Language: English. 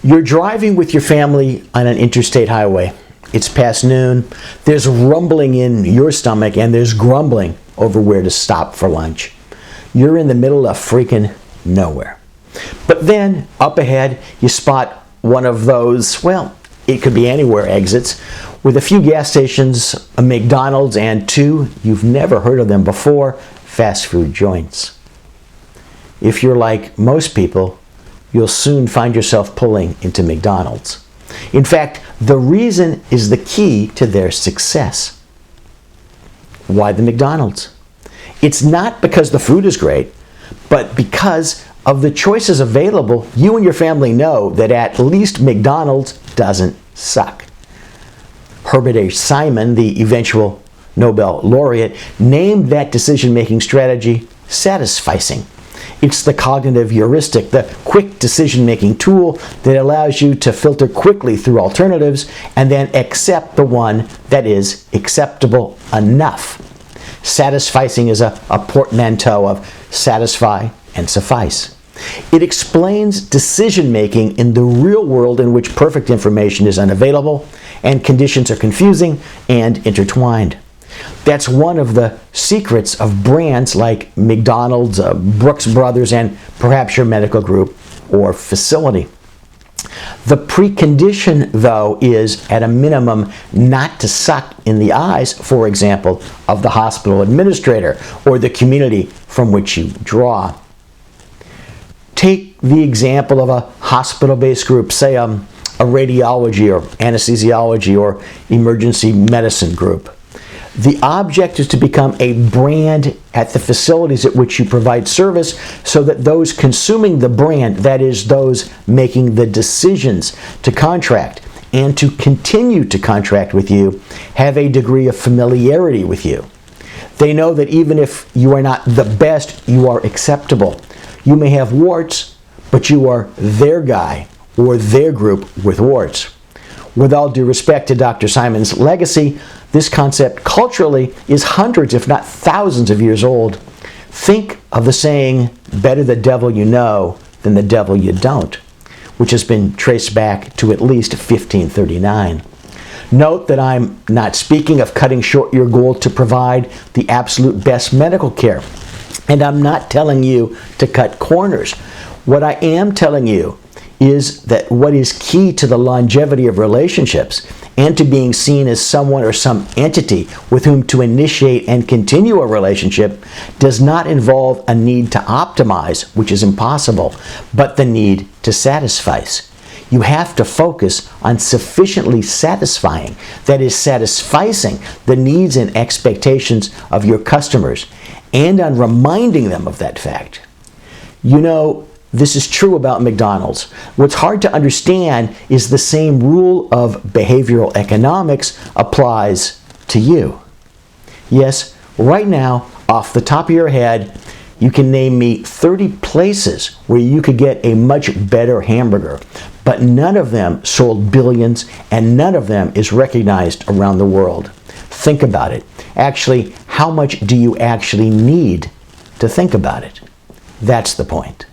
You're driving with your family on an interstate highway. It's past noon. There's rumbling in your stomach and there's grumbling over where to stop for lunch. You're in the middle of freaking nowhere. But then up ahead, you spot one of those, well, it could be anywhere exits, with a few gas stations, a McDonald's, and two, you've never heard of them before, fast food joints. If you're like most people, you'll soon find yourself pulling into McDonald's. In fact, the reason is the key to their success. Why the McDonald's? It's not because the food is great, but because of the choices available. You and your family know that at least McDonald's doesn't suck. Herbert A. Simon, the eventual Nobel laureate, named that decision-making strategy satisficing. It's the cognitive heuristic, the quick decision-making tool that allows you to filter quickly through alternatives and then accept the one that is acceptable enough. Satisficing is a portmanteau of satisfy and suffice. It explains decision-making in the real world in which perfect information is unavailable and conditions are confusing and intertwined. That's one of the secrets of brands like McDonald's, Brooks Brothers, and perhaps your medical group or facility. The precondition, though, is at a minimum not to suck in the eyes, for example, of the hospital administrator or the community from which you draw. Take the example of a hospital-based group, say a radiology or anesthesiology or emergency medicine group. The object is to become a brand at the facilities at which you provide service so that those consuming the brand, that is, those making the decisions to contract and to continue to contract with you, have a degree of familiarity with you. They know that even if you are not the best, you are acceptable. You may have warts, but you are their guy or their group with warts. With all due respect to Dr. Simon's legacy, this concept culturally is hundreds, if not thousands of years old. Think of the saying, better the devil you know than the devil you don't, which has been traced back to at least 1539. Note that I'm not speaking of cutting short your goal to provide the absolute best medical care. And I'm not telling you to cut corners. What I am telling you is that what is key to the longevity of relationships and to being seen as someone or some entity with whom to initiate and continue a relationship does not involve a need to optimize, which is impossible, but the need to satisfy. You have to focus on sufficiently satisfying, that is, satisficing the needs and expectations of your customers, and on reminding them of that fact. You know, this is true about McDonald's. What's hard to understand is the same rule of behavioral economics applies to you. Yes, right now, off the top of your head, you can name me 30 places where you could get a much better hamburger, but none of them sold billions and none of them is recognized around the world. Think about it. Actually, how much do you actually need to think about it? That's the point.